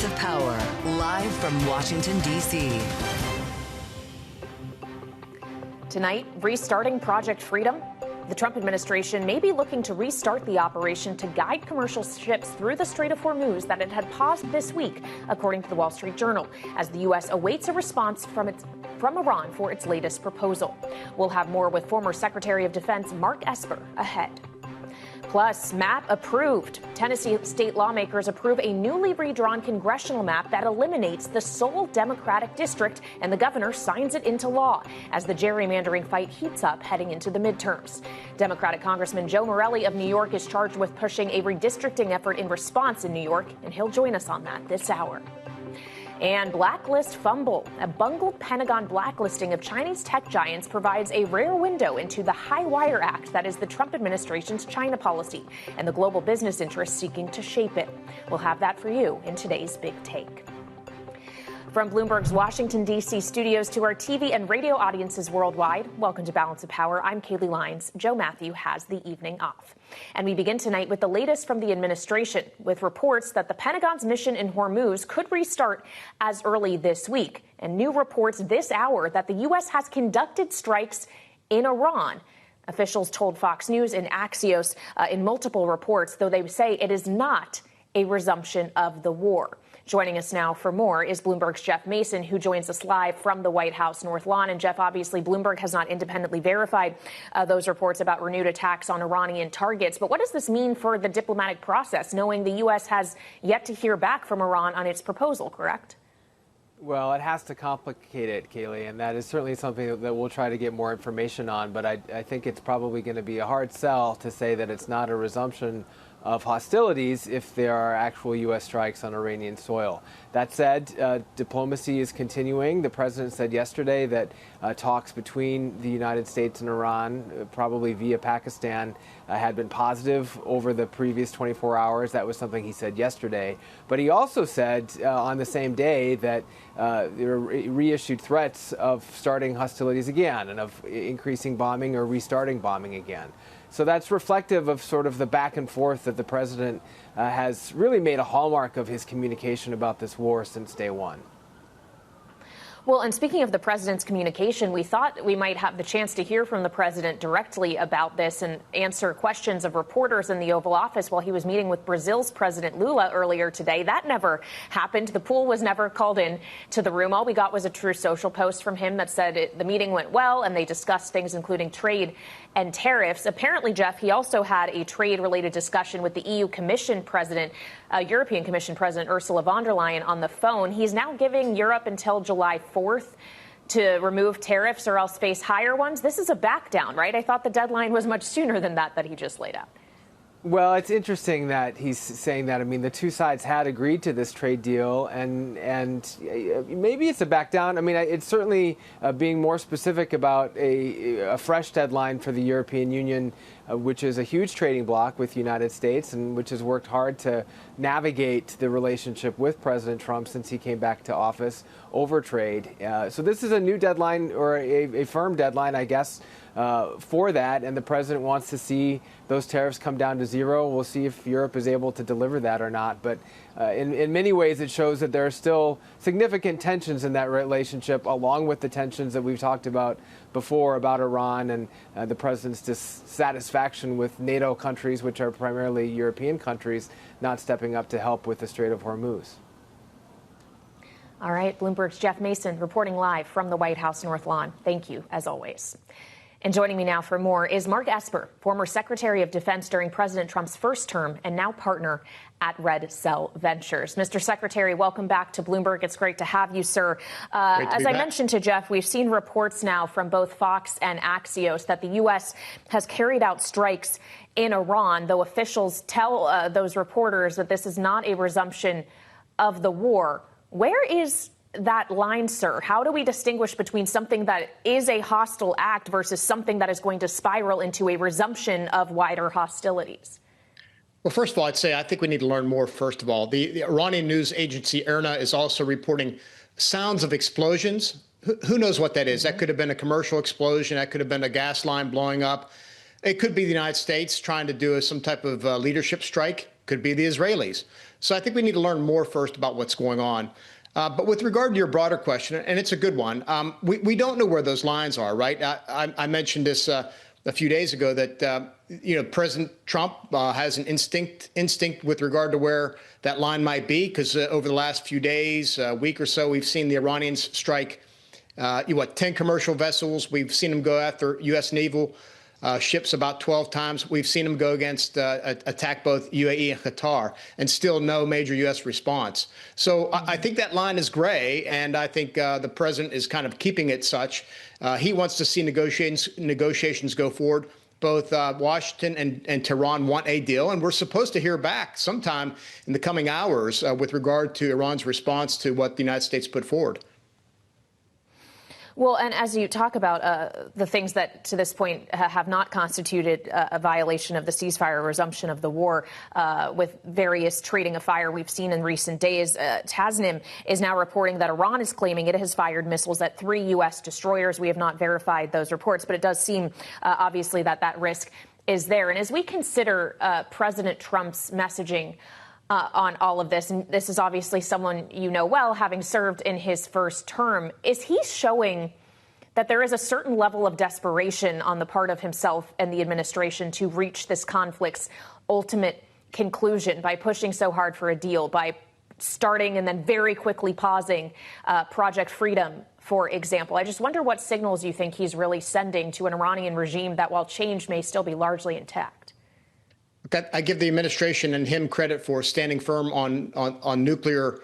of Power, live from Washington, D.C. Tonight, restarting Project Freedom. The Trump administration may be looking to restart the operation to guide commercial ships through the Strait of Hormuz that it had paused this week, according to the Wall Street Journal, as the U.S. awaits a response from Iran for its latest proposal. We'll have more with former Secretary of Defense Mark Esper ahead. Plus, map approved. Tennessee state lawmakers approve a newly redrawn congressional map that eliminates the sole Democratic district, and the governor signs it into law as the gerrymandering fight heats up heading into the midterms. Democratic Congressman Joe Morelle of New York is charged with pushing a redistricting effort in response in New York, and he'll join us on that this hour. And Blacklist Fumble, a bungled Pentagon blacklisting of Chinese tech giants, provides a rare window into the High Wire Act that is the Trump administration's China policy and the global business interests seeking to shape it. We'll have that for you in today's Big Take. From Bloomberg's Washington, D.C. studios to our TV and radio audiences worldwide, welcome to Balance of Power. I'm Kaylee Lyons. Joe Matthew has the evening off. And we begin tonight with the latest from the administration, with reports that the Pentagon's mission in Hormuz could restart as early this week, and new reports this hour that the U.S. has conducted strikes in Iran. Officials told Fox News and Axios in multiple reports, though they say it is not a resumption of the war. Joining us now for more is Bloomberg's Jeff Mason, who joins us live from the White House North Lawn. And Jeff, obviously, Bloomberg has not independently verified those reports about renewed attacks on Iranian targets. But what does this mean for the diplomatic process, knowing the U.S. has yet to hear back from Iran on its proposal, correct? Well, it has to complicate it, Kaylee, and that is certainly something that we'll try to get more information on. But I think it's probably going to be a hard sell to say that it's not a resumption of hostilities if there are actual U.S. strikes on Iranian soil. That said, diplomacy is continuing. The president said yesterday that talks between the United States and Iran, probably via Pakistan, had been positive over the previous 24 hours. That was something he said yesterday. But he also said on the same day that there were reissued threats of starting hostilities again and of increasing bombing or restarting bombing again. So that's reflective of sort of the back and forth that the president has really made a hallmark of his communication about this war since day one. Well, and speaking of the president's communication, we thought we might have the chance to hear from the president directly about this and answer questions of reporters in the Oval Office while he was meeting with Brazil's President Lula earlier today. That never happened. The pool was never called in to the room. All we got was a Truce social post from him that said the meeting went well and they discussed things including trade and tariffs. Apparently, Jeff, he also had a trade-related discussion with the EU Commission President, European Commission President Ursula von der Leyen on the phone. He's now giving Europe until July 4th to remove tariffs or else face higher ones. This is a back down, right? I thought the deadline was much sooner than that he just laid out. Well, it's interesting that he's saying that. I mean, the two sides had agreed to this trade deal, and maybe it's a back down. I mean, it's certainly being more specific about a fresh deadline for the European Union, which is a huge trading bloc with the United States and which has worked hard to navigate the relationship with President Trump since he came back to office over trade. So this is a new deadline, or a firm deadline, I guess, for that, and the president wants to see those tariffs come down to zero. We'll see if Europe is able to deliver that or not. But in many ways, it shows that there are still significant tensions in that relationship, along with the tensions that we've talked about before about Iran and the president's dissatisfaction with NATO countries, which are primarily European countries, not stepping up to help with the Strait of Hormuz. All right, Bloomberg's Jeff Mason reporting live from the White House North Lawn. Thank you, as always. And joining me now for more is Mark Esper, former Secretary of Defense during President Trump's first term and now partner at Red Cell Ventures. Mr. Secretary, welcome back to Bloomberg. It's great to have you, sir. As I mentioned to Jeff, we've seen reports now from both Fox and Axios that the U.S. has carried out strikes in Iran, though officials tell those reporters that this is not a resumption of the war. Where is that line, sir? How do we distinguish between something that is a hostile act versus something that is going to spiral into a resumption of wider hostilities? Well, first of all, I'd say I think we need to learn more, first of all. The Iranian news agency IRNA is also reporting sounds of explosions. Who knows what that is? That could have been a commercial explosion. That could have been a gas line blowing up. It could be the United States trying to do some type of leadership strike could be the Israelis. So I think we need to learn more first about what's going on. But with regard to your broader question, and it's a good one, we don't know where those lines are, right? I mentioned this a few days ago that President Trump has an instinct with regard to where that line might be, because over the last few days, week or so, we've seen the Iranians strike 10 commercial vessels. We've seen them go after U.S. naval ships about 12 times. We've seen them go against attack both UAE and Qatar, and still no major U.S. response. So I think that line is gray, and I think the president is kind of keeping it such. He wants to see negotiations go forward. Both Washington and Tehran want a deal, and we're supposed to hear back sometime in the coming hours with regard to Iran's response to what the United States put forward. Well, and as you talk about the things that to this point have not constituted a violation of the ceasefire, resumption of the war, with various trading of fire we've seen in recent days, Tasnim is now reporting that Iran is claiming it has fired missiles at 3 U.S. destroyers. We have not verified those reports, but it does seem obviously that risk is there. And as we consider President Trump's messaging on all of this, and this is obviously someone you know well, having served in his first term, is he showing that there is a certain level of desperation on the part of himself and the administration to reach this conflict's ultimate conclusion by pushing so hard for a deal, by starting and then very quickly pausing Project Freedom, for example? I just wonder what signals you think he's really sending to an Iranian regime that, while change may still be largely intact. I give the administration and him credit for standing firm on nuclear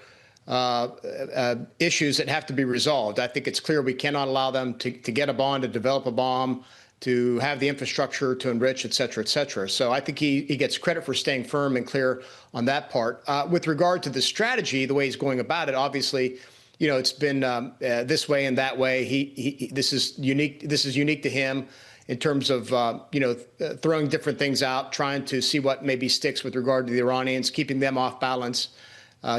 issues that have to be resolved. I think it's clear we cannot allow them to get a bomb, to develop a bomb, to have the infrastructure to enrich, et cetera, et cetera. So I think he gets credit for staying firm and clear on that part. With regard to the strategy, the way he's going about it, obviously, it's been this way and that way. This is unique. This is unique to him, in terms of, throwing different things out, trying to see what maybe sticks with regard to the Iranians, keeping them off balance,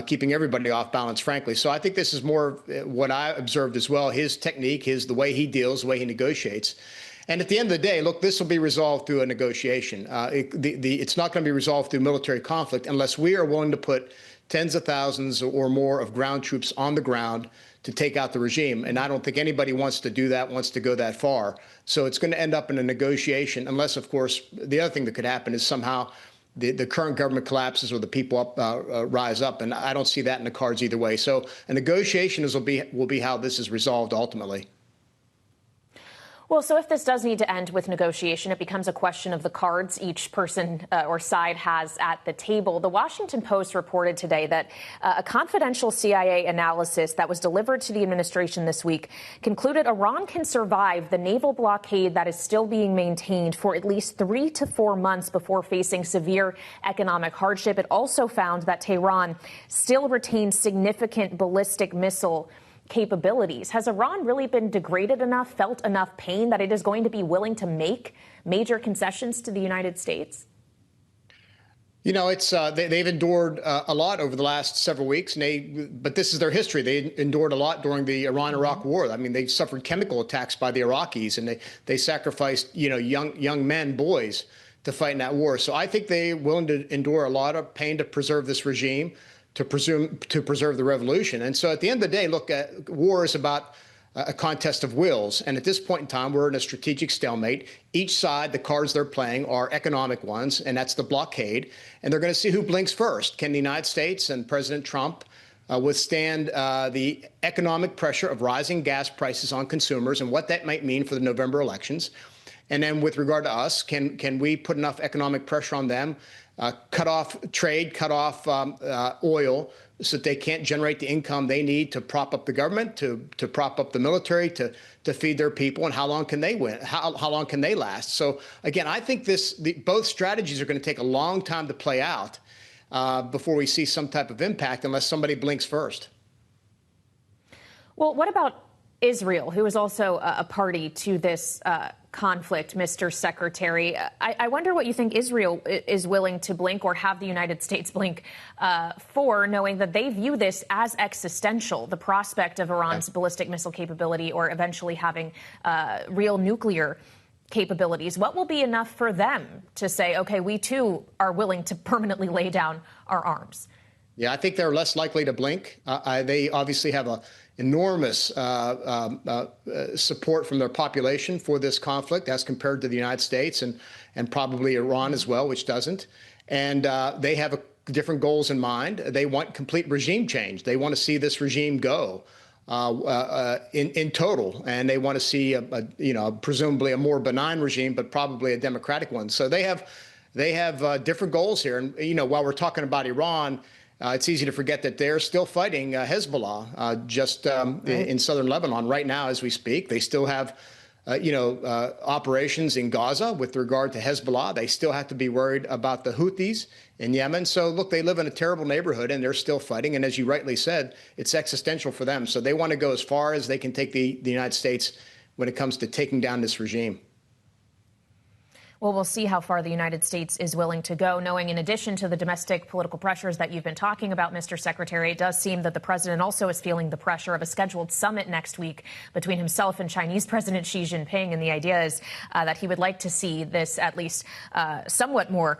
keeping everybody off balance, frankly. So I think this is more what I observed as well, his technique, the way he deals, the way he negotiates. And at the end of the day, look, this will be resolved through a negotiation. It's not going to be resolved through military conflict unless we are willing to put tens of thousands or more of ground troops on the ground to take out the regime. And I don't think anybody wants to do that, wants to go that far. So it's going to end up in a negotiation, unless, of course, the other thing that could happen is somehow the current government collapses or the people rise up. And I don't see that in the cards either way. So a negotiation will be how this is resolved ultimately. Well, so if this does need to end with negotiation, it becomes a question of the cards each person or side has at the table. The Washington Post reported today that a confidential CIA analysis that was delivered to the administration this week concluded Iran can survive the naval blockade that is still being maintained for at least 3 to 4 months before facing severe economic hardship. It also found that Tehran still retains significant ballistic missile capabilities. Has Iran really been degraded enough, felt enough pain that it is going to be willing to make major concessions to the United States? It's they've endured a lot over the last several weeks, but this is their history. They endured a lot during the Iran-Iraq war. I mean, they suffered chemical attacks by the Iraqis, and they sacrificed young men, boys, to fight in that war. So I think they're willing to endure a lot of pain to preserve this regime, to preserve the revolution. And so at the end of the day, look, war is about a contest of wills. And at this point in time, we're in a strategic stalemate. Each side, the cards they're playing are economic ones, and that's the blockade. And they're going to see who blinks first. Can the United States and President Trump withstand the economic pressure of rising gas prices on consumers and what that might mean for the November elections? And then with regard to us, can we put enough economic pressure on them, cut off trade, cut off oil, so that they can't generate the income they need to prop up the government, to prop up the military, to feed their people? And how long can they win? How long can they last? So again, I think both strategies are going to take a long time to play out before we see some type of impact, unless somebody blinks first. Well, what about Israel, who is also a party to this conflict, Mr. Secretary? I wonder what you think Israel is willing to blink, or have the United States blink for, knowing that they view this as existential, the prospect of Iran's ballistic missile capability, or eventually having real nuclear capabilities, what will be enough for them to say, OK, we too are willing to permanently lay down our arms? Yeah, I think they're less likely to blink. They obviously have a enormous support from their population for this conflict as compared to the United States and probably Iran as well, which doesn't. And they have different goals in mind. They want complete regime change. They want to see this regime go in total, and they want to see presumably a more benign regime, but probably a democratic one. So they have different goals here. And while we're talking about Iran, it's easy to forget that they're still fighting Hezbollah in southern Lebanon right now as we speak. They still have operations in Gaza with regard to Hezbollah. They still have to be worried about the Houthis in Yemen. So, look, they live in a terrible neighborhood and they're still fighting. And as you rightly said, it's existential for them. So they want to go as far as they can take the United States when it comes to taking down this regime. Well, we'll see how far the United States is willing to go, knowing in addition to the domestic political pressures that you've been talking about, Mr. Secretary, it does seem that the president also is feeling the pressure of a scheduled summit next week between himself and Chinese President Xi Jinping. And the idea is that he would like to see this at least somewhat more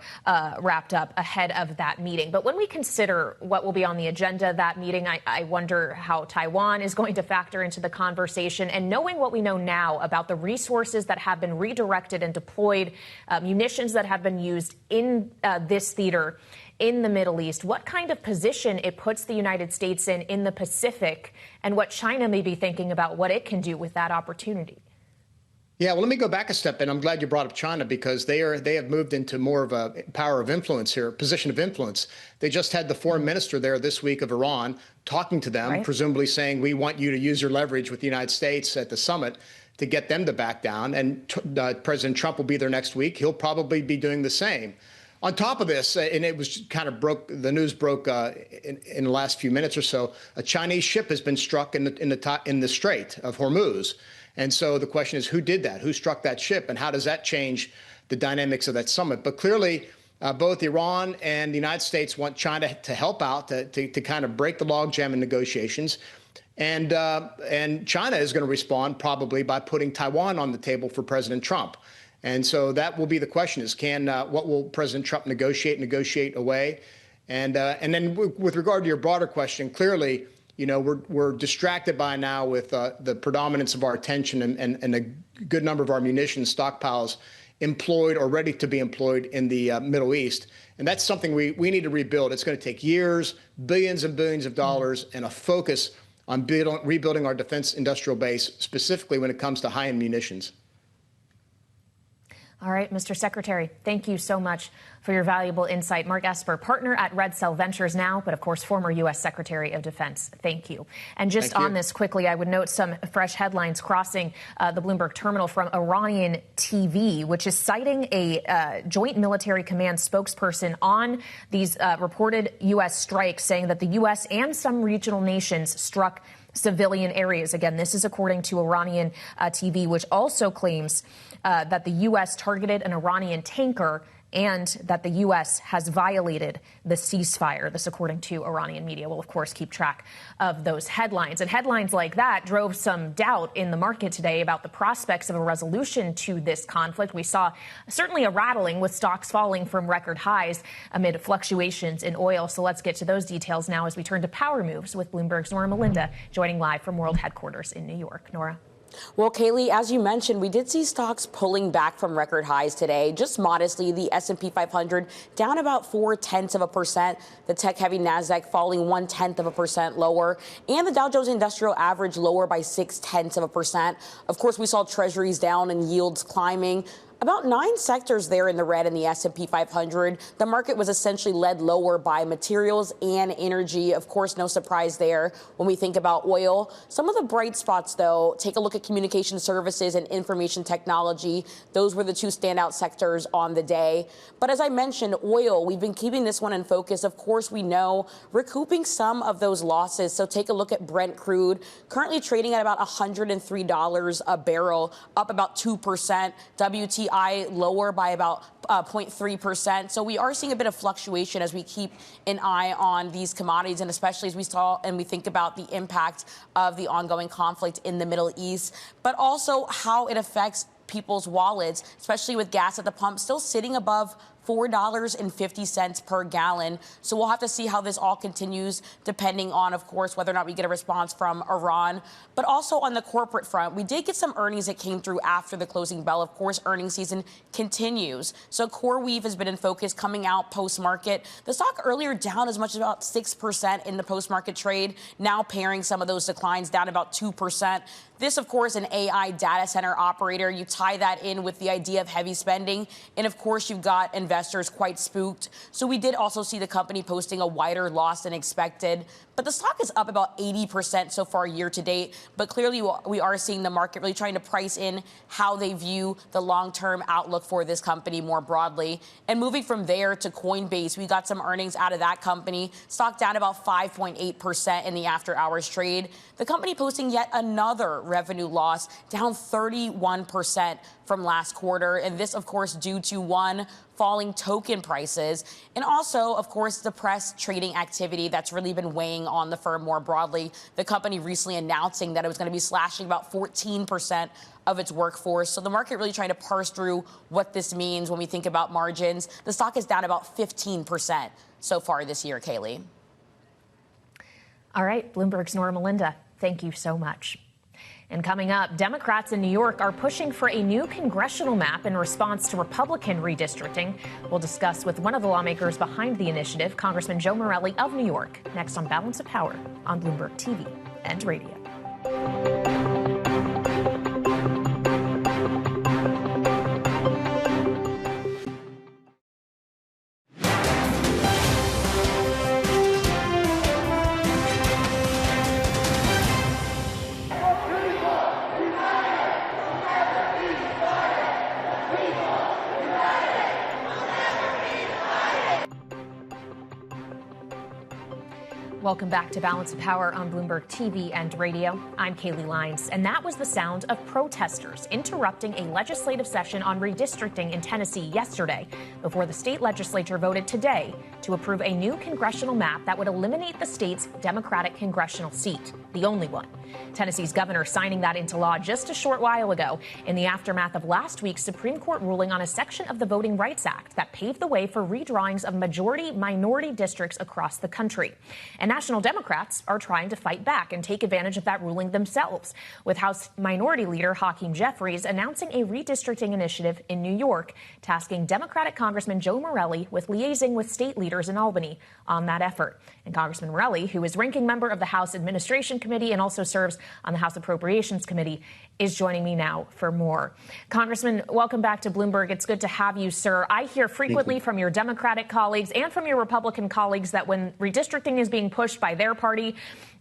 wrapped up ahead of that meeting. But when we consider what will be on the agenda of that meeting, I wonder how Taiwan is going to factor into the conversation. And knowing what we know now about the resources that have been redirected and deployed, munitions that have been used in this theater in the Middle East, what kind of position it puts the United States in the Pacific, and what China may be thinking about what it can do with that opportunity? Yeah, well, let me go back a step, and I'm glad you brought up China because they have moved into more of a power of influence here, position of influence. They just had the foreign minister there this week of Iran talking to them, right, presumably saying, we want you to use your leverage with the United States at the summit to get them to back down. And President Trump will be there next week. He'll probably be doing the same. On top of this, and it was kind of the news broke in the last few minutes or so, a Chinese ship has been struck in the Strait of Hormuz. And so the question is, who did that? Who struck that ship? And how does that change the dynamics of that summit? But clearly, both Iran and the United States want China to help out, to kind of break the logjam in negotiations. And China is going to respond probably by putting Taiwan on the table for President Trump. And so that will be the question: is what will President Trump negotiate away? And then with regard to your broader question, clearly, we're distracted by now with the predominance of our attention and a good number of our munitions stockpiles employed or ready to be employed in the Middle East. And that's something we need to rebuild. It's going to take years, billions and billions of dollars, and a focus on rebuilding our defense industrial base, specifically when it comes to high-end munitions. All right, Mr. Secretary, thank you so much for your valuable insight. Mark Esper, partner at Red Cell Ventures now, but of course, former U.S. Secretary of Defense. Thank you. And just on this quickly, I would note some fresh headlines crossing the Bloomberg terminal from Iranian TV, which is citing a Joint Military Command spokesperson on these reported U.S. strikes, saying that the U.S. and some regional nations struck civilian areas. Again, this is according to Iranian TV, which also claims that the U.S. targeted an Iranian tanker and that the U.S. has violated the ceasefire. This according to Iranian media. We'll, of course, keep track of those headlines. And headlines like that drove some doubt in the market today about the prospects of a resolution to this conflict. We saw certainly a rattling with stocks falling from record highs amid fluctuations in oil. So let's get to those details now as we turn to power moves with Bloomberg's Nora Melinda, joining live from World Headquarters in New York. Nora. Well, Kaylee, as you mentioned, we did see stocks pulling back from record highs today, just modestly. The S&P 500 down about 0.4%. The tech-heavy Nasdaq falling 0.1% lower, and the Dow Jones Industrial Average lower by 0.6%. Of course, we saw treasuries down and yields climbing. About 9 sectors there in the red in the S&P 500. The market was essentially led lower by materials and energy. Of course, no surprise there when we think about oil. Some of the bright spots, though, take a look at communication services and information technology. Those were the two standout sectors on the day. But as I mentioned, oil, we've been keeping this one in focus. Of course, we know recouping some of those losses. So take a look at Brent crude, currently trading at about $103 a barrel, up about 2%. WTI lower by about 0.3%. So we are seeing a bit of fluctuation as we keep an eye on these commodities, and especially as we saw and we think about the impact of the ongoing conflict in the Middle East, but also how it affects people's wallets, especially with gas at the pump still sitting above $4.50 per gallon. So we'll have to see how this all continues, depending on, of course, whether or not we get a response from Iran. But also on the corporate front, we did get some earnings that came through after the closing bell. Of course, earnings season continues. So CoreWeave has been in focus coming out post-market. The stock earlier down as much as about 6% in the post-market trade, now pairing some of those declines down about 2%. This, of course, an AI data center operator. You tie that in with the idea of heavy spending. And, of course, you've got investors quite spooked. So we did also see the company posting a wider loss than expected. But the stock is up about 80% so far year to date. But clearly, we are seeing the market really trying to price in how they view the long-term outlook for this company more broadly. And moving from there to Coinbase, we got some earnings out of that company. Stock down about 5.8% in the after-hours trade. The company posting yet another revenue loss, down 31% from last quarter. And this, of course, due to one, falling token prices, and also, of course, depressed trading activity that's really been weighing on the firm more broadly. The company recently announcing that it was going to be slashing about 14% of its workforce. So the market really trying to parse through what this means when we think about margins. The stock is down about 15% so far this year, Kaylee. All right, Bloomberg's Nora Melinda, thank you so much. And coming up, Democrats in New York are pushing for a new congressional map in response to Republican redistricting. We'll discuss with one of the lawmakers behind the initiative, Congressman Joe Morelle of New York, next on Balance of Power on Bloomberg TV and radio. Welcome back to Balance of Power on Bloomberg TV and radio. I'm Kaylee Lines, and that was the sound of protesters interrupting a legislative session on redistricting in Tennessee yesterday before the state legislature voted today to approve a new congressional map that would eliminate the state's Democratic congressional seat, the only one. Tennessee's governor signing that into law just a short while ago in the aftermath of last week's Supreme Court ruling on a section of the Voting Rights Act that paved the way for redrawings of majority-minority districts across the country. And National Democrats are trying to fight back and take advantage of that ruling themselves, with House Minority Leader Hakeem Jeffries announcing a redistricting initiative in New York, tasking Democratic Congressman Joe Morelle with liaising with state leaders in Albany on that effort. And Congressman Morelle, who is ranking member of the House Administration Committee and also serves on the House Appropriations Committee, is joining me now for more. Congressman, welcome back to Bloomberg. It's good to have you, sir. I hear frequently from your Democratic colleagues and from your Republican colleagues that when redistricting is being pushed by their party,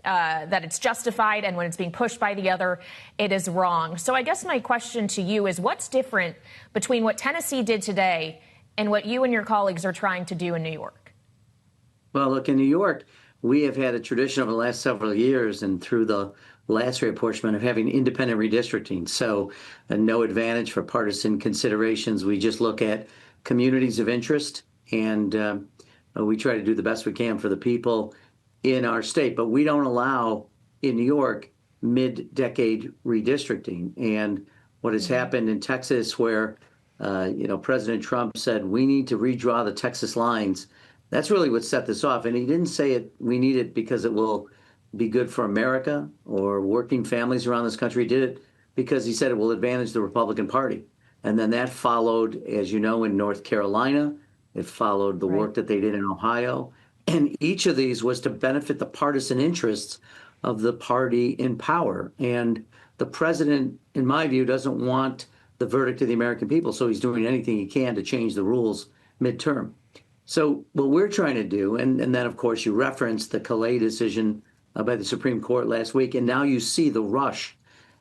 that it's justified, and when it's being pushed by the other, it is wrong. So I guess my question to you is, what's different between what Tennessee did today and what you and your colleagues are trying to do in New York? Well, look, in New York, we have had a tradition over the last several years and through the last reapportionment of having independent redistricting. So no advantage for partisan considerations. We just look at communities of interest, and we try to do the best we can for the people in our state. But we don't allow in New York mid-decade redistricting. And what has happened in Texas, where President Trump said we need to redraw the Texas lines, that's really what set this off. And he didn't say it, we need it because it will be good for America or working families around this country. He did it because he said it will advantage the Republican Party. And then that followed, as you know, in North Carolina. It followed the work that they did in Ohio. And each of these was to benefit the partisan interests of the party in power. And the president, in my view, doesn't want the verdict of the American people. So he's doing anything he can to change the rules midterm. So what we're trying to do, and then, of course, you referenced the Calais decision by the Supreme Court last week, and now you see the rush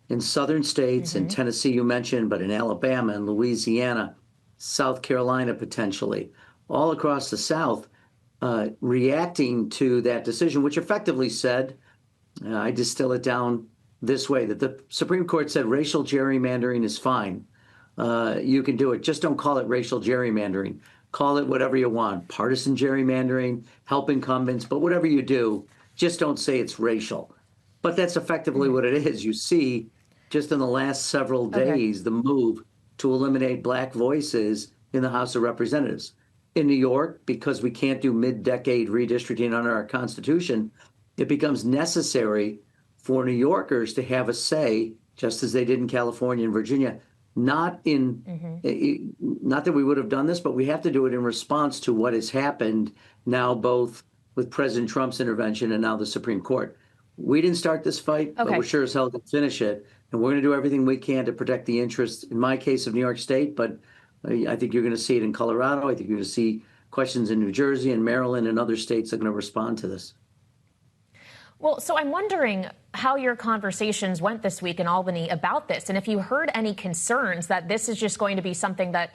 in southern states, in Tennessee you mentioned, but in Alabama and Louisiana, South Carolina potentially, all across the South, reacting to that decision, which effectively said, I distill it down this way, that the Supreme Court said racial gerrymandering is fine. You can do it. Just don't call it racial gerrymandering. Call it whatever you want, partisan gerrymandering, help incumbents, but whatever you do, just don't say it's racial. But that's effectively what it is. You see, just in the last several days, the move to eliminate black voices in the House of Representatives. In New York, because we can't do mid-decade redistricting under our Constitution, it becomes necessary for New Yorkers to have a say, just as they did in California and Virginia. Not that we would have done this, but we have to do it in response to what has happened now, both with President Trump's intervention and now the Supreme Court. We didn't start this fight, but we're sure as hell going to finish it. And we're going to do everything we can to protect the interests, in my case, of New York State, but I think you're going to see it in Colorado. I think you're going to see questions in New Jersey and Maryland and other states that are going to respond to this. Well, so I'm wondering how your conversations went this week in Albany about this, and if you heard any concerns that this is just going to be something that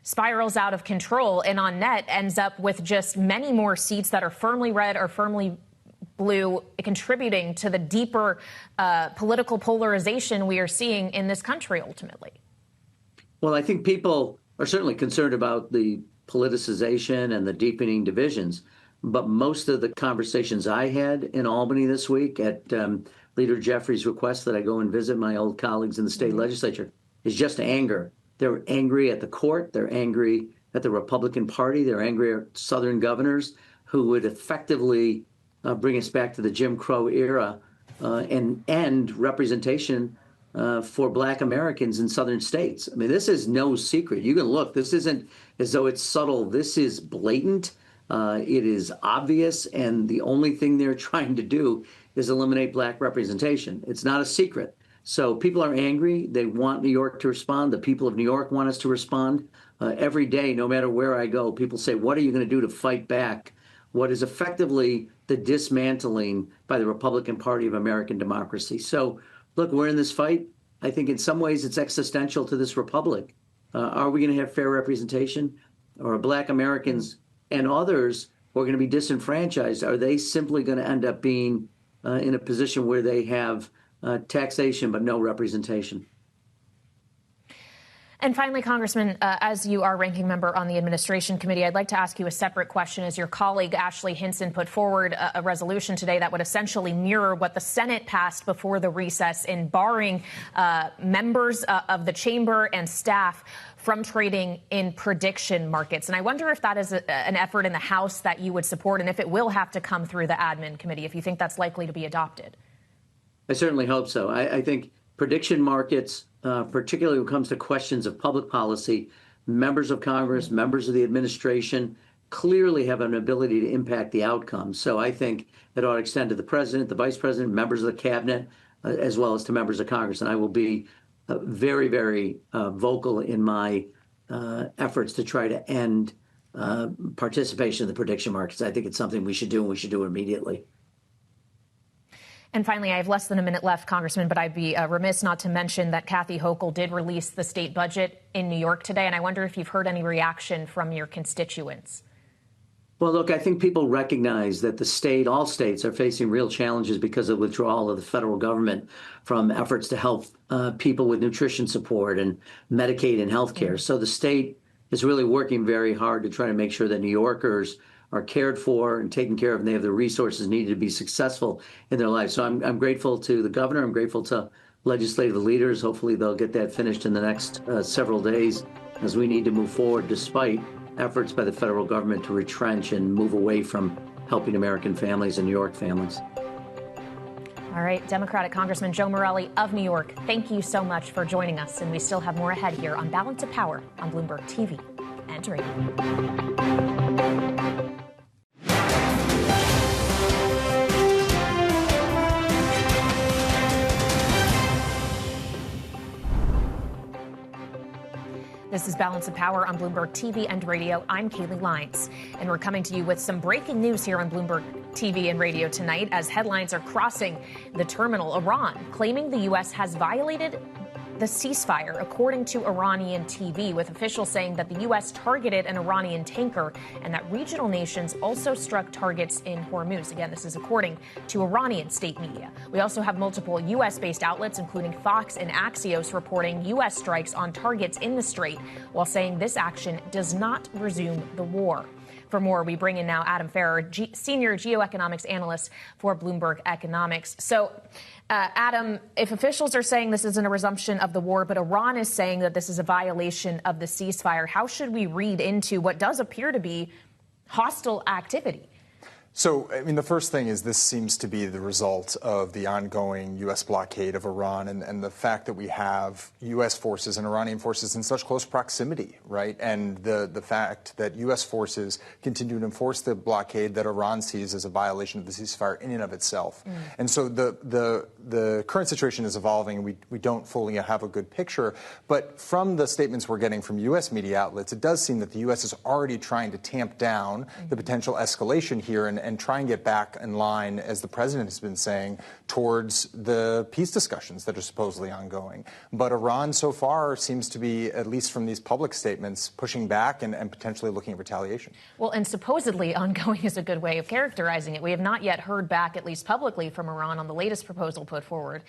spirals out of control and on net ends up with just many more seats that are firmly red or firmly blue, contributing to the deeper political polarization we are seeing in this country ultimately. Well, I think people are certainly concerned about the politicization and the deepening divisions. But most of the conversations I had in Albany this week at Leader Jeffrey's request that I go and visit my old colleagues in the state legislature is just anger. They're angry at the court. They're angry at the Republican Party. They're angry at Southern governors who would effectively bring us back to the Jim Crow era and end representation for Black Americans in Southern states. I mean, this is no secret. You can look. This isn't as though it's subtle. This is blatant. It is obvious. And the only thing they're trying to do is eliminate Black representation. It's not a secret. So people are angry. They want New York to respond. The people of New York want us to respond. Every day, no matter where I go, people say, what are you going to do to fight back what is effectively the dismantling by the Republican Party of American democracy? So, look, we're in this fight. I think in some ways it's existential to this republic. Are we going to have fair representation? Or are Black Americans and others who are going to be disenfranchised, are they simply going to end up being in a position where they have taxation but no representation? And finally, Congressman, as you are ranking member on the administration committee, I'd like to ask you a separate question. As your colleague Ashley Hinson put forward a resolution today that would essentially mirror what the Senate passed before the recess in barring members of the chamber and staff from trading in prediction markets. And I wonder if that is an effort in the House that you would support, and if it will have to come through the admin committee, if you think that's likely to be adopted. I certainly hope so. I think prediction markets, particularly when it comes to questions of public policy, members of Congress, members of the administration clearly have an ability to impact the outcome. So I think it ought to extend to the president, the vice president, members of the cabinet, as well as to members of Congress. And I will be very, very vocal in my efforts to try to end participation in the prediction markets. I think it's something we should do, and we should do it immediately. And finally, I have less than a minute left, Congressman, but I'd be remiss not to mention that Kathy Hochul did release the state budget in New York today, and I wonder if you've heard any reaction from your constituents. Well, look, I think people recognize that all states are facing real challenges because of withdrawal of the federal government from efforts to help people with nutrition support and Medicaid and health care. So the state is really working very hard to try to make sure that New Yorkers are cared for and taken care of, and they have the resources needed to be successful in their lives. So I'm grateful to the governor. I'm grateful to legislative leaders. Hopefully they'll get that finished in the next several days, as we need to move forward despite efforts by the federal government to retrench and move away from helping American families and New York families. All right, Democratic Congressman Joe Morelle of New York, thank you so much for joining us. And we still have more ahead here on Balance of Power on Bloomberg TV and radio. This is Balance of Power on Bloomberg TV and radio. I'm Kaylee Lyons, and we're coming to you with some breaking news here on Bloomberg TV and radio tonight as headlines are crossing the terminal. Iran claiming the U.S. has violated the ceasefire, according to Iranian TV, with officials saying that the U.S. targeted an Iranian tanker and that regional nations also struck targets in Hormuz. Again, this is according to Iranian state media. We also have multiple U.S.-based outlets, including Fox and Axios, reporting U.S. strikes on targets in the Strait, while saying this action does not resume the war. For more, we bring in now Adam Farrar, senior geoeconomics analyst for Bloomberg Economics. So, Adam, if officials are saying this isn't a resumption of the war, but Iran is saying that this is a violation of the ceasefire, how should we read into what does appear to be hostile activity? So, I mean, the first thing is this seems to be the result of the ongoing U.S. blockade of Iran and the fact that we have U.S. forces and Iranian forces in such close proximity, right? And the fact that U.S. forces continue to enforce the blockade that Iran sees as a violation of the ceasefire in and of itself. And so the current situation is evolving. We don't fully have a good picture. But from the statements we're getting from U.S. media outlets, it does seem that the U.S. is already trying to tamp down the potential escalation here and try and get back in line, as the president has been saying, towards the peace discussions that are supposedly ongoing. But Iran so far seems to be, at least from these public statements, pushing back and potentially looking at retaliation. Well, and supposedly ongoing is a good way of characterizing it. We have not yet heard back, at least publicly, from Iran on the latest proposal put forward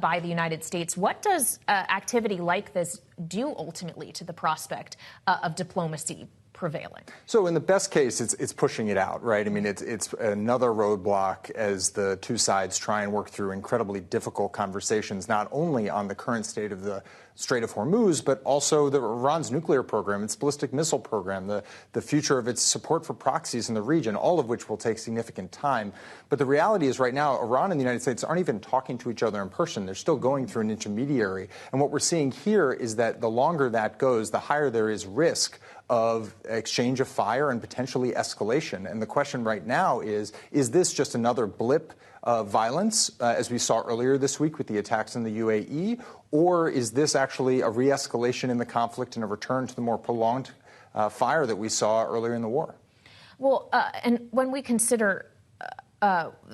by the United States. What does activity like this do ultimately to the prospect of diplomacy prevailing? So in the best case, it's pushing it out, right? I mean, it's another roadblock as the two sides try and work through incredibly difficult conversations, not only on the current state of the Strait of Hormuz, but also Iran's nuclear program, its ballistic missile program, the future of its support for proxies in the region, all of which will take significant time. But the reality is right now, Iran and the United States aren't even talking to each other in person. They're still going through an intermediary. And what we're seeing here is that the longer that goes, the higher there is risk of exchange of fire and potentially escalation. And the question right now is this just another blip of violence, as we saw earlier this week with the attacks in the UAE, or is this actually a re-escalation in the conflict and a return to the more prolonged fire that we saw earlier in the war? Well, and when we consider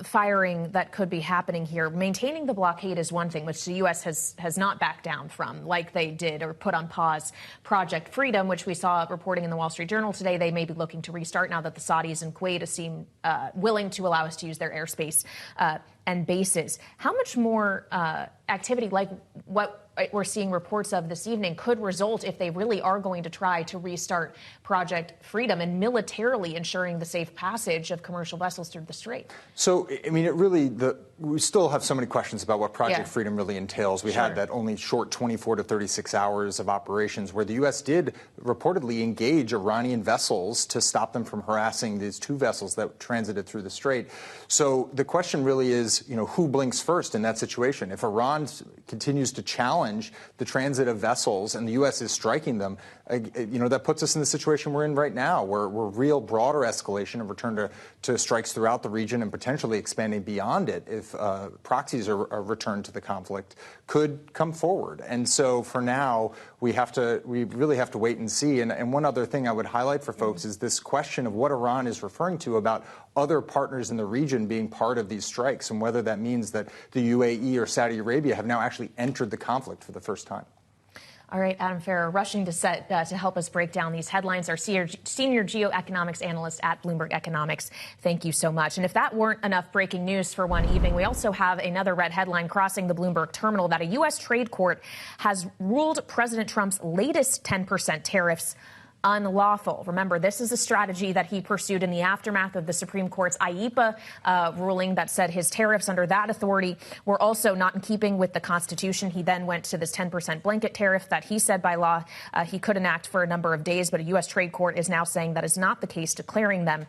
firing that could be happening here, maintaining the blockade is one thing, which the U.S. has not backed down from, like they did or put on pause Project Freedom, which we saw reporting in the Wall Street Journal today. They may be looking to restart now that the Saudis and Kuwait seem willing to allow us to use their airspace and bases. How much more activity like what we're seeing reports of this evening could result if they really are going to try to restart Project Freedom and militarily ensuring the safe passage of commercial vessels through the Strait? So, I mean, we still have so many questions about what Project Freedom really entails. We had that only short 24 to 36 hours of operations where the U.S. did reportedly engage Iranian vessels to stop them from harassing these two vessels that transited through the Strait. So the question really is, who blinks first in that situation? If Iran continues to challenge the transit of vessels and the U.S. is striking them, that puts us in the situation we're in right now, where real broader escalation and return to strikes throughout the region and potentially expanding beyond it if proxies are returned to the conflict could come forward. And so for now, we really have to wait and see. And one other thing I would highlight for folks is this question of what Iran is referring to about other partners in the region being part of these strikes and whether that means that the UAE or Saudi Arabia have now actually entered the conflict for the first time. All right, Adam Farrar, rushing to help us break down these headlines, our senior geoeconomics analyst at Bloomberg Economics. Thank you so much. And if that weren't enough breaking news for one evening, we also have another red headline crossing the Bloomberg terminal that a U.S. trade court has ruled President Trump's latest 10% tariffs unlawful. Remember, this is a strategy that he pursued in the aftermath of the Supreme Court's IEEPA ruling that said his tariffs under that authority were also not in keeping with the Constitution. He then went to this 10% blanket tariff that he said by law he could enact for a number of days, but a U.S. trade court is now saying that is not the case, declaring them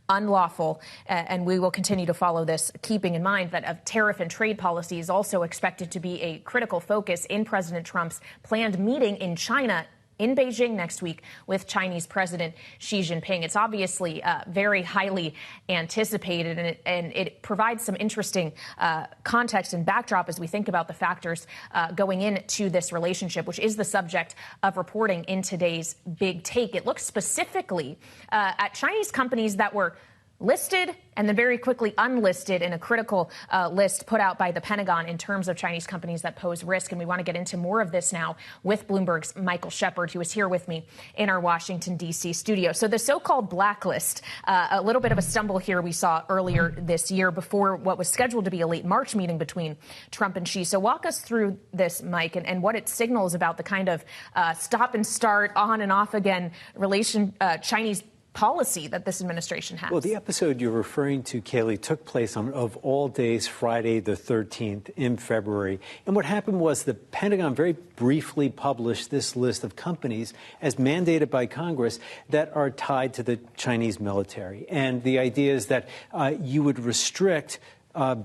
unlawful, and we will continue to follow this, keeping in mind that a tariff and trade policy is also expected to be a critical focus in President Trump's planned meeting in China in Beijing next week with Chinese President Xi Jinping. It's obviously very highly anticipated, and it provides some interesting context and backdrop as we think about the factors going into this relationship, which is the subject of reporting in today's Big Take. It looks specifically at Chinese companies that were listed and then very quickly unlisted in a critical list put out by the Pentagon in terms of Chinese companies that pose risk. And we want to get into more of this now with Bloomberg's Michael Shepard, who is here with me in our Washington, D.C. studio. So the so-called blacklist, a little bit of a stumble here we saw earlier this year before what was scheduled to be a late March meeting between Trump and Xi. So walk us through this, Mike, and what it signals about the kind of stop and start, on and off again Chinese policy that this administration has. Well, the episode you're referring to, Kayleigh, took place on, of all days, Friday the 13th in February. And what happened was the Pentagon very briefly published this list of companies as mandated by Congress that are tied to the Chinese military. And the idea is that you would restrict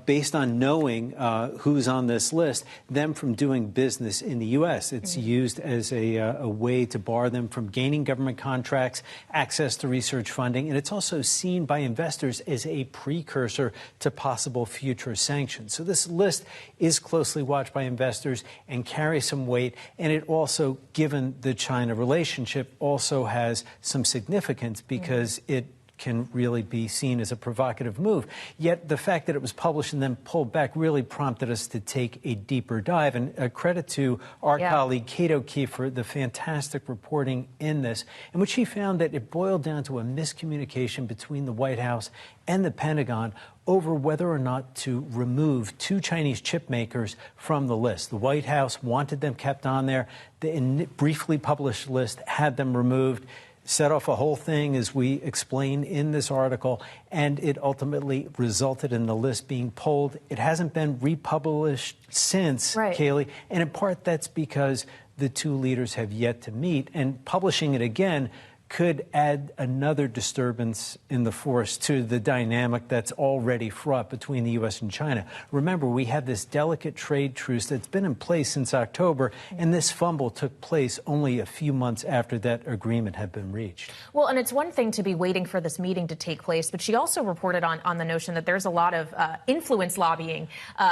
based on knowing who's on this list, them from doing business in the U.S. It's used as a way to bar them from gaining government contracts, access to research funding, and it's also seen by investors as a precursor to possible future sanctions. So this list is closely watched by investors and carries some weight, and it also, given the China relationship, also has some significance because it can really be seen as a provocative move. Yet the fact that it was published and then pulled back really prompted us to take a deeper dive. And a credit to our colleague Kate O'Keefe for the fantastic reporting in this, in which she found that it boiled down to a miscommunication between the White House and the Pentagon over whether or not to remove 2 Chinese chip makers from the list. The White House wanted them kept on there. The briefly published list had them removed. Set off a whole thing, as we explain in this article, and it ultimately resulted in the list being pulled. It hasn't been republished since, Kayleigh, and in part that's because the 2 leaders have yet to meet, and publishing it again could add another disturbance in the force to the dynamic that's already fraught between the U.S. and China. Remember, we have this delicate trade truce that's been in place since October, and this fumble took place only a few months after that agreement had been reached. Well, and it's one thing to be waiting for this meeting to take place, but she also reported on the notion that there's a lot of influence lobbying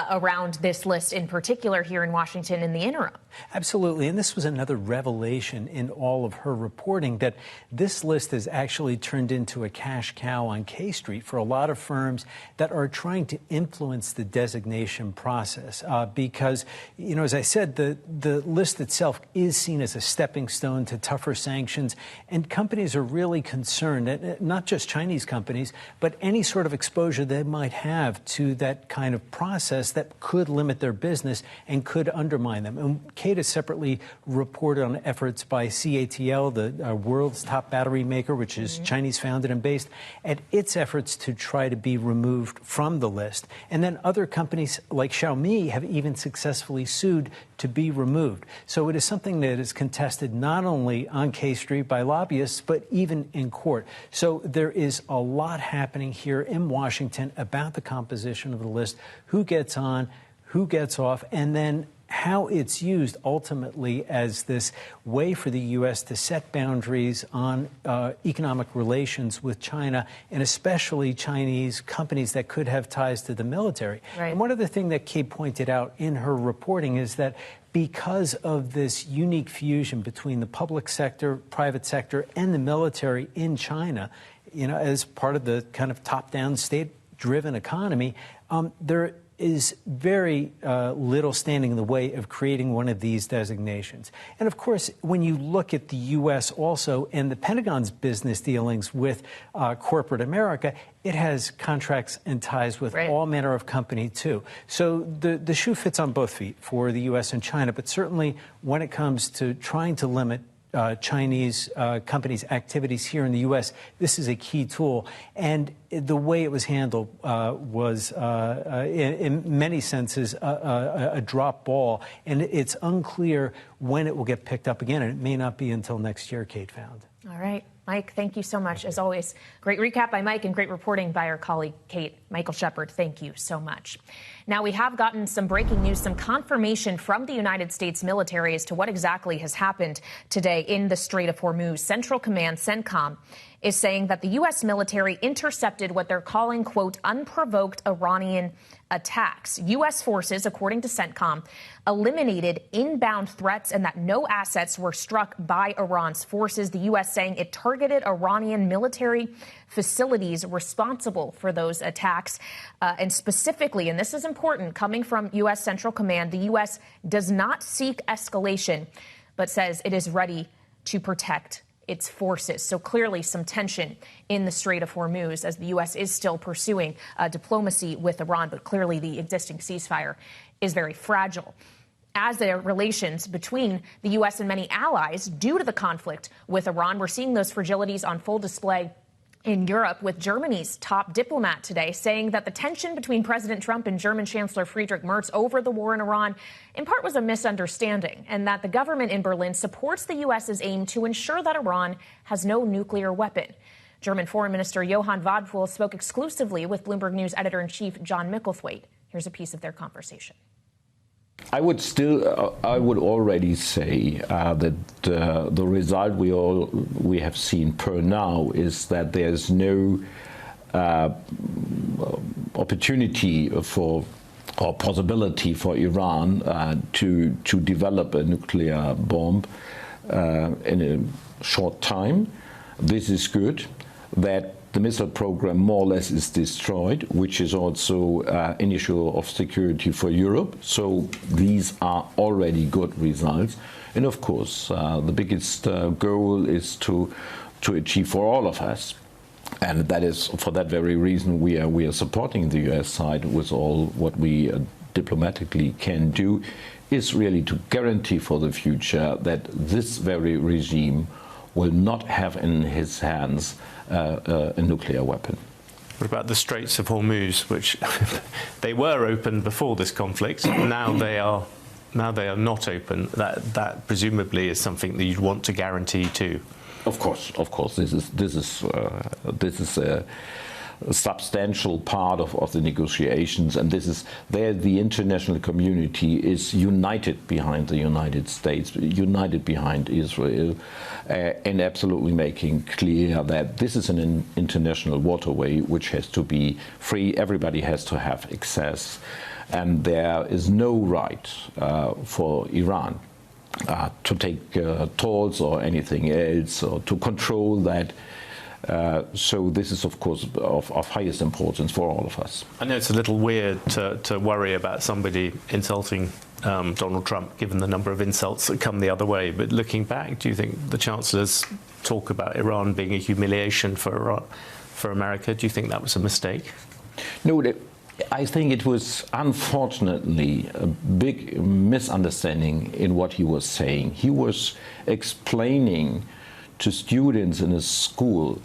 around this list, in particular here in Washington in the interim. Absolutely, and this was another revelation in all of her reporting, that this list has actually turned into a cash cow on K Street for a lot of firms that are trying to influence the designation process. Because, you know, as I said, the list itself is seen as a stepping stone to tougher sanctions, and companies are really concerned, not just Chinese companies, but any sort of exposure they might have to that kind of process that could limit their business and could undermine them. And Kate has separately reported on efforts by CATL, the world's top battery maker, which is Chinese founded and based, at its efforts to try to be removed from the list. And then other companies like Xiaomi have even successfully sued to be removed. So it is something that is contested not only on K Street by lobbyists, but even in court. So there is a lot happening here in Washington about the composition of the list, who gets on, who gets off, and then how it's used ultimately as this way for the U.S. to set boundaries on economic relations with China, and especially Chinese companies that could have ties to the military. And one other thing that Kate pointed out in her reporting is that because of this unique fusion between the public sector, private sector, and the military in China, you know, as part of the kind of top-down, state-driven economy, there is very little standing in the way of creating one of these designations. And of course, when you look at the U.S. also and the Pentagon's business dealings with corporate America, it has contracts and ties with all manner of company, too. So the shoe fits on both feet for the U.S. and China, but certainly when it comes to trying to limit Chinese companies' activities here in the U.S., this is a key tool. And the way it was handled was, in many senses, a drop ball. And it's unclear when it will get picked up again. And it may not be until next year, Kate found. All right. Mike, thank you so much. As always, great recap by Mike and great reporting by our colleague, Kate. Michael Shepard, thank you so much. Now, we have gotten some breaking news, some confirmation from the United States military as to what exactly has happened today in the Strait of Hormuz. Central Command, CENTCOM, is saying that the U.S. military intercepted what they're calling, quote, unprovoked Iranian attacks. U.S. forces, according to CENTCOM, eliminated inbound threats and that no assets were struck by Iran's forces. The U.S. saying it targeted Iranian military facilities responsible for those attacks. And specifically, and this is important, coming from U.S. Central Command, the U.S. does not seek escalation, but says it is ready to protect its forces. So clearly some tension in the Strait of Hormuz as the U.S. is still pursuing diplomacy with Iran, but clearly the existing ceasefire is very fragile. As the relations between the U.S. and many allies due to the conflict with Iran, we're seeing those fragilities on full display In Europe, with Germany's top diplomat today saying that the tension between President Trump and German Chancellor Friedrich Merz over the war in Iran in part was a misunderstanding, and that the government in Berlin supports the U.S.'s aim to ensure that Iran has no nuclear weapon. German Foreign Minister Johann Wadephul spoke exclusively with Bloomberg News editor-in-chief John Micklethwaite. Here's a piece of their conversation. I would already say that the result we have seen per now is that there's no opportunity for or possibility for Iran to develop a nuclear bomb in a short time. This is good. That the missile program more or less is destroyed, which is also an issue of security for Europe. So these are already good results. And of course, the biggest goal is to achieve for all of us. And that is for that very reason we are supporting the US side with all what we diplomatically can do, is really to guarantee for the future that this very regime will not have in his hands a nuclear weapon. What about the Straits of Hormuz, which they were open before this conflict? Now they are not open. That presumably is something that you'd want to guarantee too. Of course. This is a substantial part of the negotiations, and this is there. The international community is united behind the United States, united behind Israel, and absolutely making clear that this is an international waterway which has to be free. Everybody has to have access, and there is no right for Iran to take tolls or anything else, or to control that. So this is, of course, of highest importance for all of us. I know it's a little weird to worry about somebody insulting Donald Trump, given the number of insults that come the other way. But looking back, do you think the Chancellor's talk about Iran being a humiliation for America, do you think that was a mistake? No, I think it was unfortunately a big misunderstanding in what he was saying. He was explaining to students in a school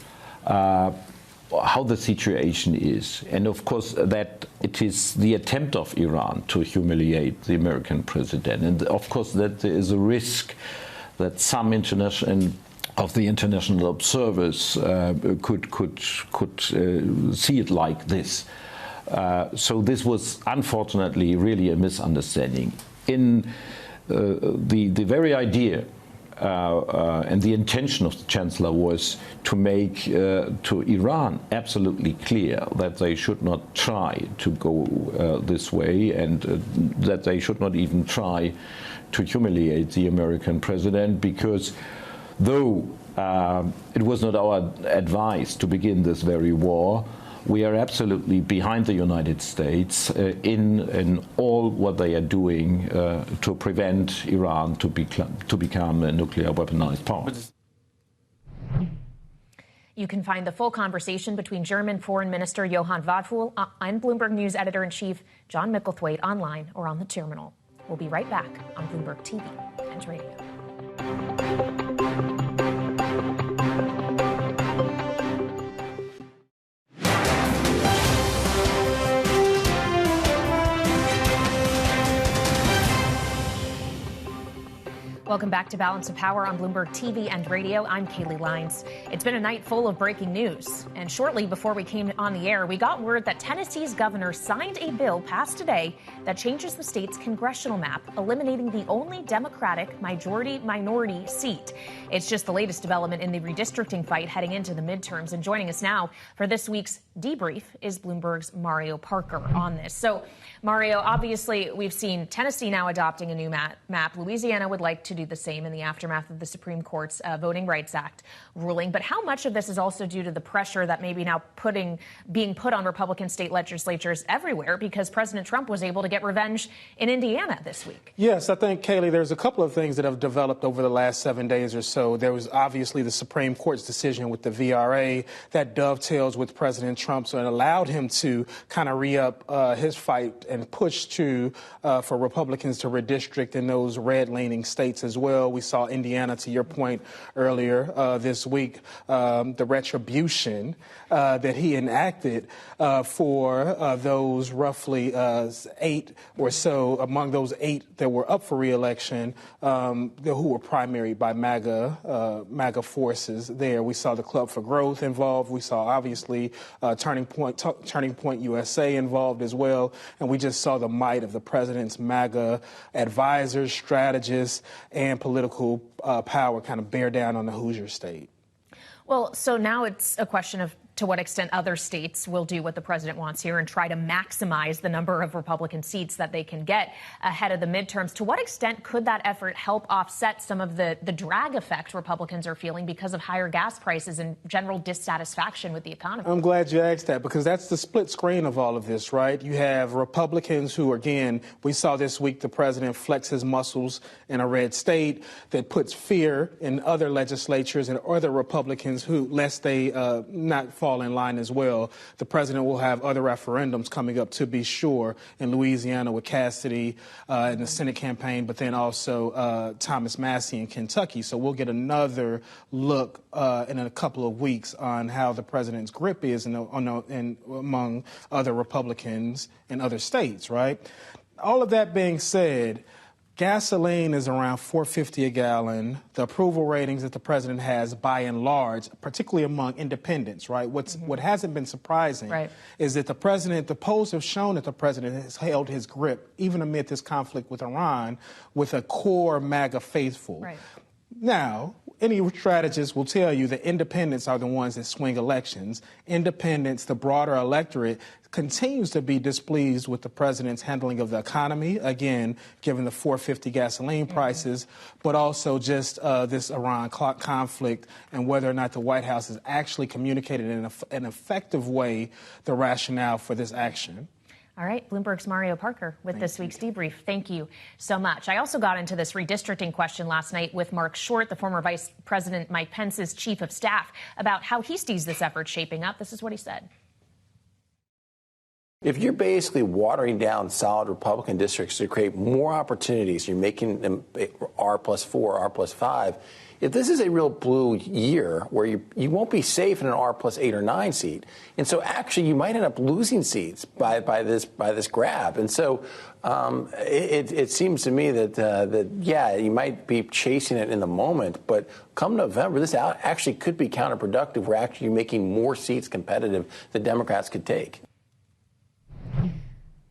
how the situation is, and of course that it is the attempt of Iran to humiliate the American president, and of course that there is a risk that some international observers could see it like this. So this was unfortunately really a misunderstanding. In the very idea and the intention of the Chancellor was to make to Iran absolutely clear that they should not try to go this way, and that they should not even try to humiliate the American president, because though it was not our advice to begin this very war, we are absolutely behind the United States in all what they are doing to prevent Iran to become a nuclear weaponized power. You can find the full conversation between German Foreign Minister Johann Wadephul and Bloomberg News editor-in-chief John Micklethwaite online or on the terminal. We'll be right back on Bloomberg TV and radio. Welcome back to Balance of Power on Bloomberg TV and radio. I'm Kaylee Lines. It's been a night full of breaking news. And shortly before we came on the air, we got word that Tennessee's governor signed a bill passed today that changes the state's congressional map, eliminating the only Democratic majority-minority seat. It's just the latest development in the redistricting fight heading into the midterms. And joining us now for this week's Debrief is Bloomberg's Mario Parker on this. So, Mario, obviously, we've seen Tennessee now adopting a new map. Louisiana would like to do the same in the aftermath of the Supreme Court's Voting Rights Act ruling. But how much of this is also due to the pressure that may be now being put on Republican state legislatures everywhere, because President Trump was able to get revenge in Indiana this week? Yes, I think, Kaylee, there's a couple of things that have developed over the last 7 days or so. There was obviously the Supreme Court's decision with the VRA that dovetails with President Trump, so it allowed him to kind of re-up his fight and push for Republicans to redistrict in those red-leaning states as well. We saw Indiana, to your point earlier this week, the retribution that he enacted for those roughly 8 or so, among those 8 that were up for re-election, who were primaried by MAGA forces there. We saw the Club for Growth involved. We saw, obviously, Turning Point USA involved as well. And we just saw the might of the president's MAGA advisors, strategists, and political power kind of bear down on the Hoosier state. Well, so now it's a question of to what extent other states will do what the president wants here and try to maximize the number of Republican seats that they can get ahead of the midterms. To what extent could that effort help offset some of the drag effect Republicans are feeling because of higher gas prices and general dissatisfaction with the economy? I'm glad you asked that, because that's the split screen of all of this, right? You have Republicans who, again, we saw this week the president flex his muscles in a red state that puts fear in other legislatures and other Republicans who, lest they not fall in line as well. The president will have other referendums coming up, to be sure, in Louisiana with Cassidy in the Senate campaign, but then also Thomas Massie in Kentucky. So we'll get another look in a couple of weeks on how the president's grip is among other Republicans in other states, right? All of that being said, gasoline is around $4.50 a gallon. The approval ratings that the president has, by and large, particularly among independents, right? What hasn't been surprising is that the polls have shown that the president has held his grip, even amid this conflict with Iran, with a core MAGA faithful. Right. Now, any strategist will tell you that independents are the ones that swing elections. Independents, the broader electorate, continues to be displeased with the president's handling of the economy, again, given the $4.50 gasoline prices, but also just this Iran conflict and whether or not the White House has actually communicated in an effective way the rationale for this action. All right, Bloomberg's Mario Parker with this week's debrief. Thank you so much. I also got into this redistricting question last night with Mark Short, the former Vice President Mike Pence's chief of staff, about how he sees this effort shaping up. This is what he said. If you're basically watering down solid Republican districts to create more opportunities, you're making them R+4, R+5. If this is a real blue year where you won't be safe in an R+8 or 9 seat, and so actually you might end up losing seats by this grab, and so it seems to me that yeah, you might be chasing it in the moment, but come November, this actually could be counterproductive. We're actually making more seats competitive that Democrats could take.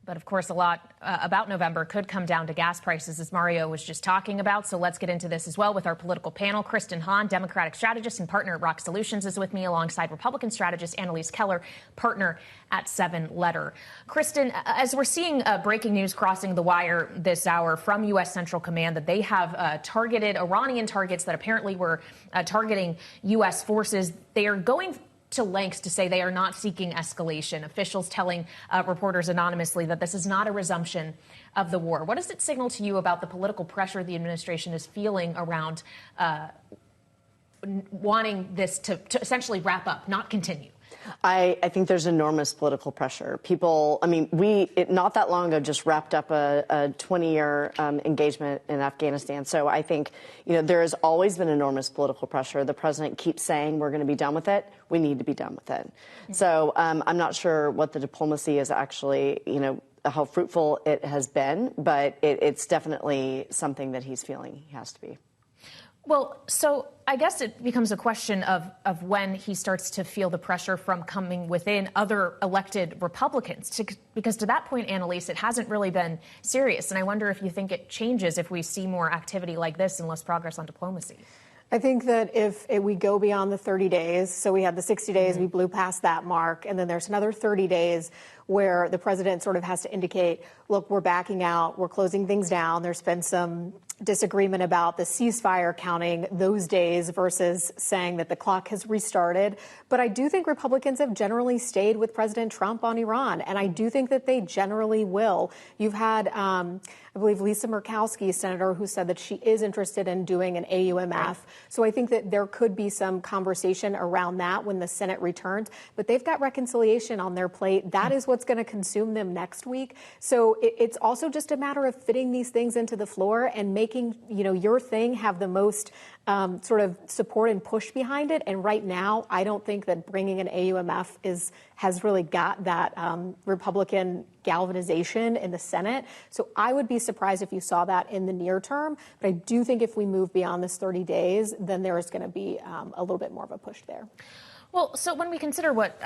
But of course, a lot about November could come down to gas prices, as Mario was just talking about. So let's get into this as well with our political panel. Kristen Hahn, Democratic strategist and partner at Rock Solutions, is with me, alongside Republican strategist Annalise Keller, partner at 7 Letter. Kristen, as we're seeing breaking news crossing the wire this hour from U.S. Central Command that they have targeted Iranian targets that apparently were targeting U.S. forces, they are going to lengths to say they are not seeking escalation. Officials telling reporters anonymously that this is not a resumption of the war. What does it signal to you about the political pressure the administration is feeling around wanting this to essentially wrap up, not continue? I think there's enormous political pressure. People, I mean, not that long ago just wrapped up a 20-year engagement in Afghanistan. So I think, there has always been enormous political pressure. The president keeps saying we're going to be done with it. We need to be done with it. Mm-hmm. So I'm not sure what the diplomacy is actually, how fruitful it has been, but it's definitely something that he's feeling he has to be. Well, so I guess it becomes a question of when he starts to feel the pressure from coming within other elected Republicans. Because to that point, Annalise, it hasn't really been serious. And I wonder if you think it changes if we see more activity like this and less progress on diplomacy. I think that if we go beyond the 30 days, so we had the 60 days, we blew past that mark, and then there's another 30 days where the president sort of has to indicate, look, we're backing out, we're closing things down. There's been some disagreement about the ceasefire, counting those days versus saying that the clock has restarted. But I do think Republicans have generally stayed with President Trump on Iran, and I do think that they generally will. You've had, I believe, Lisa Murkowski, senator, who said that she is interested in doing an AUMF. So I think that there could be some conversation around that when the Senate returns. But they've got reconciliation on their plate. That is what's what's going to consume them next week. So it's also just a matter of fitting these things into the floor and making, your thing have the most sort of support and push behind it. And right now, I don't think that bringing an AUMF has really got that Republican galvanization in the Senate. So I would be surprised if you saw that in the near term. But I do think if we move beyond this 30 days, then there is going to be a little bit more of a push there. Well, so when we consider what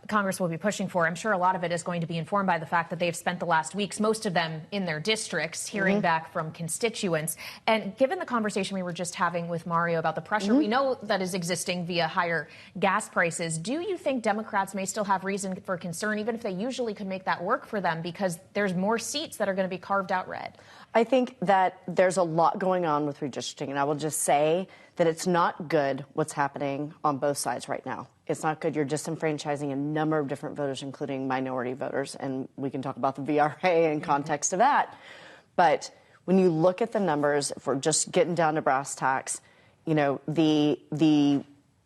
Congress will be pushing for, I'm sure a lot of it is going to be informed by the fact that they've spent the last weeks, most of them in their districts, hearing back from constituents. And given the conversation we were just having with Mario about the pressure we know that is existing via higher gas prices, do you think Democrats may still have reason for concern, even if they usually could make that work for them, because there's more seats that are going to be carved out red? I think that there's a lot going on with redistricting, and I will just say that it's not good what's happening on both sides right now. It's not good. You're disenfranchising a number of different voters, including minority voters, and we can talk about the VRA in context of that. But when you look at the numbers, if we're just getting down to brass tacks, the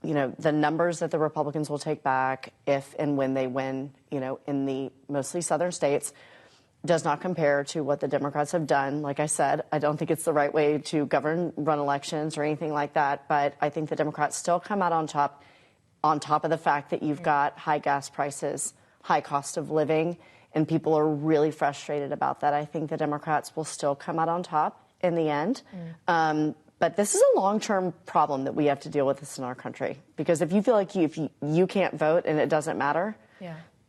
numbers that the Republicans will take back if and when they win, in the mostly southern states, does not compare to what the Democrats have done. Like I said, I don't think it's the right way to run elections or anything like that. But I think the Democrats still come out on top of the fact that you've got high gas prices, high cost of living, and people are really frustrated about that. I think the Democrats will still come out on top in the end. But this is a long-term problem that we have to deal with this in our country. Because if you feel like if you can't vote and it doesn't matter,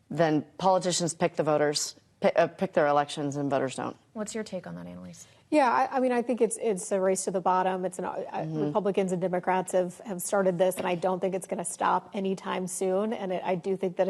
then politicians pick the voters, pick their elections, and voters don't. What's your take on that, Annalise? Yeah, I mean, I think it's a race to the bottom. It's Republicans and Democrats have started this, and I don't think it's going to stop anytime soon. And I do think that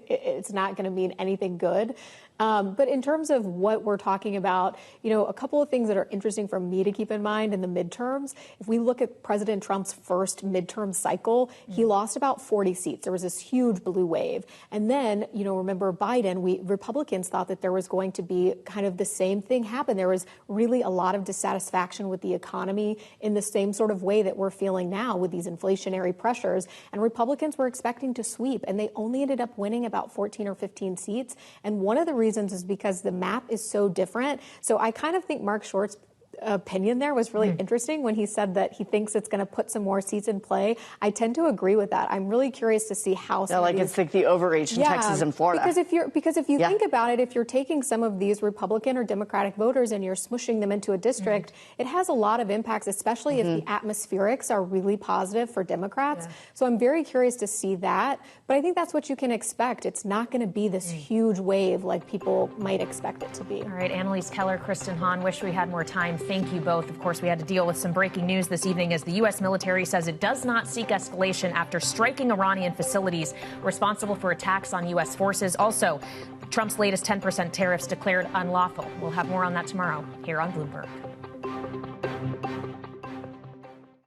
it's not going to mean anything good. But in terms of what we're talking about, a couple of things that are interesting for me to keep in mind in the midterms. If we look at President Trump's first midterm cycle, he lost about 40 seats. There was this huge blue wave. And then, remember Biden, Republicans thought that there was going to be kind of the same thing happen. There was really a lot of dissatisfaction with the economy in the same sort of way that we're feeling now with these inflationary pressures. And Republicans were expecting to sweep, and they only ended up winning about 14 or 15 seats. And one of the reasons is because the map is so different. So I kind of think Mark Short's opinion there was really interesting when he said that he thinks it's going to put some more seats in play. I tend to agree with that. I'm really curious to see how it's like the overreach in Texas and Florida. Because if you think about it, if you're taking some of these Republican or Democratic voters and you're smushing them into a district, it has a lot of impacts, especially if the atmospherics are really positive for Democrats. So I'm very curious to see that. But I think that's what you can expect. It's not going to be this huge wave like people might expect it to be. All right, Annalise Keller, Kristen Hahn, wish we had more time. Thank you both. Of course, we had to deal with some breaking news this evening as the U.S. military says it does not seek escalation after striking Iranian facilities responsible for attacks on U.S. forces. Also, Trump's latest 10% tariffs declared unlawful. We'll have more on that tomorrow here on Bloomberg.